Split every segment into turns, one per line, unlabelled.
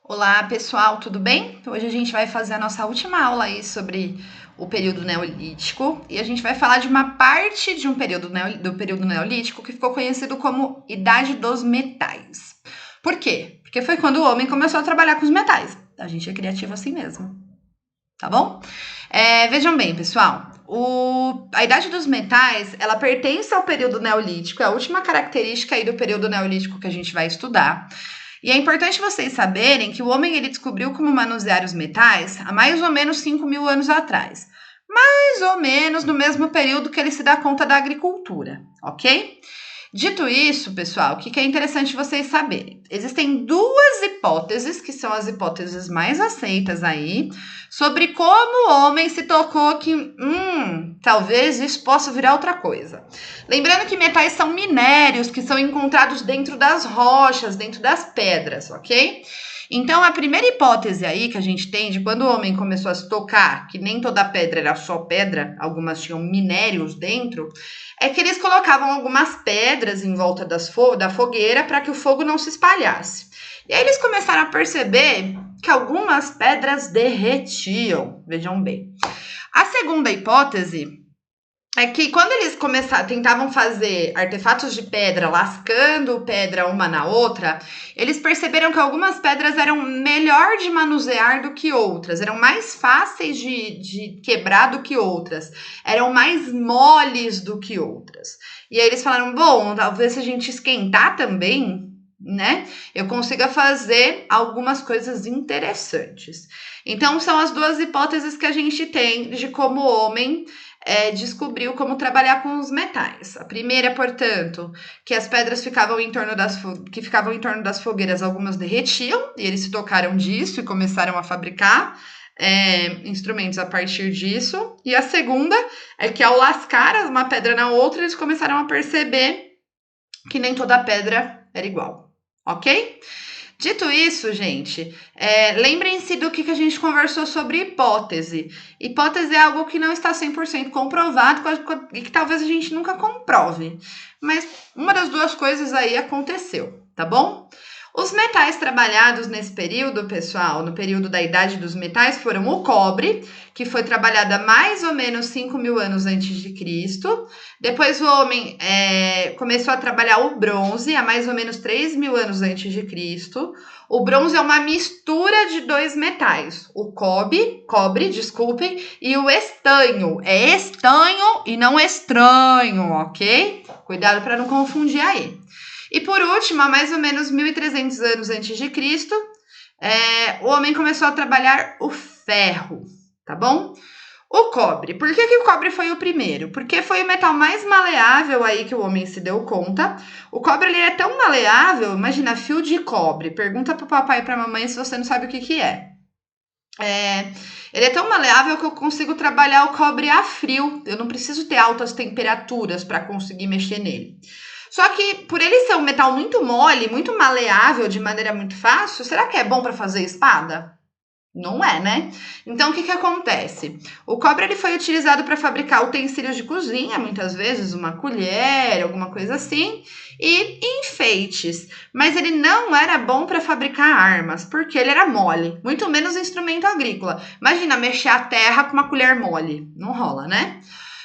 Olá pessoal, tudo bem? Hoje a gente vai fazer a nossa última aula aí sobre o período neolítico e a gente vai falar de uma parte de um período do período neolítico que ficou conhecido como Idade dos Metais. Por quê? Porque foi quando o homem começou a trabalhar com os metais. A gente é criativo assim mesmo, tá bom? Vejam bem, pessoal, a Idade dos Metais, ela pertence ao período neolítico, é a última característica aí do período neolítico que a gente vai estudar. E é importante vocês saberem que o homem ele descobriu como manusear os metais há mais ou menos 5.000 anos atrás. Mais ou menos no mesmo período que ele se dá conta da agricultura, ok? Dito isso, pessoal, o que é interessante vocês saberem? Existem duas hipóteses, que são as hipóteses mais aceitas aí, sobre como o homem se tocou que, talvez isso possa virar outra coisa. Lembrando que metais são minérios que são encontrados dentro das rochas, dentro das pedras, ok? Então, a primeira hipótese aí que a gente tem de quando o homem começou a se tocar, que nem toda pedra era só pedra, algumas tinham minérios dentro, é que eles colocavam algumas pedras em volta da fogueira para que o fogo não se espalhasse. E aí eles começaram a perceber que algumas pedras derretiam, vejam bem. A segunda hipótese é que quando eles tentavam fazer artefatos de pedra, lascando pedra uma na outra, eles perceberam que algumas pedras eram melhor de manusear do que outras, eram mais fáceis de quebrar do que outras, eram mais moles do que outras. E aí eles falaram, bom, talvez se a gente esquentar também, né, eu consiga fazer algumas coisas interessantes. Então, são as duas hipóteses que a gente tem de como o homem descobriu como trabalhar com os metais. A primeira, portanto, que as pedras ficavam em torno das fogueiras, algumas derretiam, e eles se tocaram disso e começaram a fabricar instrumentos a partir disso. E a segunda é que ao lascar uma pedra na outra, eles começaram a perceber que nem toda pedra era igual, ok? Dito isso, gente, lembrem-se do que a gente conversou sobre hipótese. Hipótese é algo que não está 100% comprovado e que talvez a gente nunca comprove. Mas uma das duas coisas aí aconteceu, tá bom? Os metais trabalhados nesse período, pessoal, no período da Idade dos Metais, foram o cobre, que foi trabalhado há mais ou menos 5.000 anos antes de Cristo. Depois o homem começou a trabalhar o bronze, há mais ou menos 3.000 anos antes de Cristo. O bronze é uma mistura de dois metais, o cobre, desculpem, e o estanho. É estanho e não estranho, ok? Cuidado para não confundir aí. E por último, há mais ou menos 1.300 anos antes de Cristo, o homem começou a trabalhar o ferro, tá bom? O cobre. Por que o cobre foi o primeiro? Porque foi o metal mais maleável aí que o homem se deu conta. O cobre ele é tão maleável, imagina, fio de cobre. Pergunta pro papai e pra mamãe se você não sabe o que é. Ele é tão maleável que eu consigo trabalhar o cobre a frio. Eu não preciso ter altas temperaturas para conseguir mexer nele. Só que por ele ser um metal muito mole, muito maleável de maneira muito fácil, será que é bom para fazer espada? Não é, né? Então, o que acontece? O cobre ele foi utilizado para fabricar utensílios de cozinha, muitas vezes uma colher, alguma coisa assim, e enfeites. Mas ele não era bom para fabricar armas, porque ele era mole, muito menos instrumento agrícola. Imagina mexer a terra com uma colher mole. Não rola, né?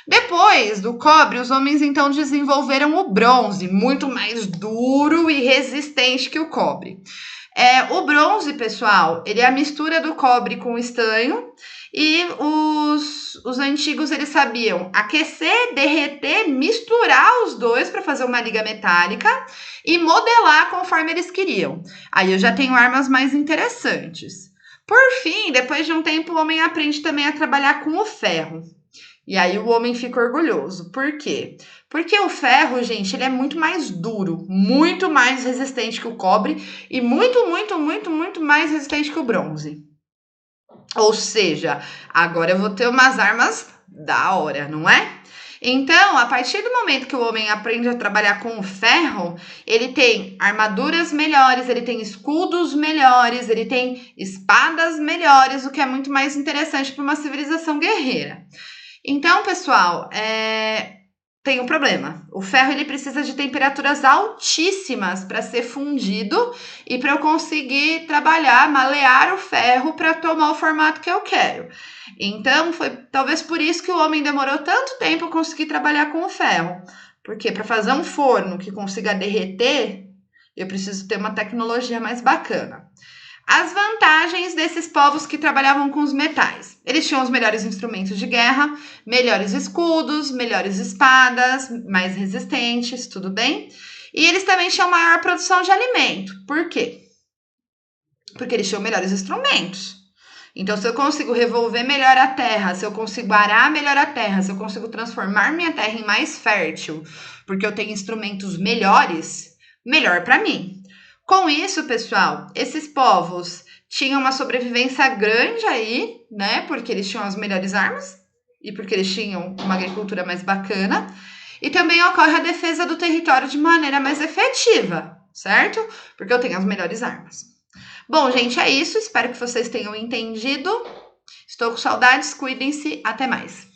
Depois do cobre, os homens então desenvolveram o bronze, muito mais duro e resistente que o cobre. O bronze, pessoal, ele é a mistura do cobre com o estanho e os antigos eles sabiam aquecer, derreter, misturar os dois para fazer uma liga metálica e modelar conforme eles queriam. Aí eu já tenho armas mais interessantes. Por fim, depois de um tempo, o homem aprende também a trabalhar com o ferro. E aí o homem fica orgulhoso. Por quê? Porque o ferro, gente, ele é muito mais duro, muito mais resistente que o cobre e muito, muito, muito, muito mais resistente que o bronze. Ou seja, agora eu vou ter umas armas da hora, não é? Então, a partir do momento que o homem aprende a trabalhar com o ferro, ele tem armaduras melhores, ele tem escudos melhores, ele tem espadas melhores, o que é muito mais interessante para uma civilização guerreira. Então, pessoal, tem um problema. O ferro ele precisa de temperaturas altíssimas para ser fundido e para eu conseguir trabalhar, malear o ferro para tomar o formato que eu quero. Então, foi talvez por isso que o homem demorou tanto tempo a conseguir trabalhar com o ferro. Porque para fazer um forno que consiga derreter, eu preciso ter uma tecnologia mais bacana. As vantagens desses povos que trabalhavam com os metais. Eles tinham os melhores instrumentos de guerra, melhores escudos, melhores espadas, mais resistentes, tudo bem? E eles também tinham maior produção de alimento. Por quê? Porque eles tinham melhores instrumentos. Então, se eu consigo revolver melhor a terra, se eu consigo arar melhor a terra, se eu consigo transformar minha terra em mais fértil, porque eu tenho instrumentos melhores, melhor para mim. Com isso, pessoal, esses povos tinham uma sobrevivência grande aí, né? Porque eles tinham as melhores armas e porque eles tinham uma agricultura mais bacana. E também ocorre a defesa do território de maneira mais efetiva, certo? Porque eu tenho as melhores armas. Bom, gente, é isso. Espero que vocês tenham entendido. Estou com saudades. Cuidem-se. Até mais.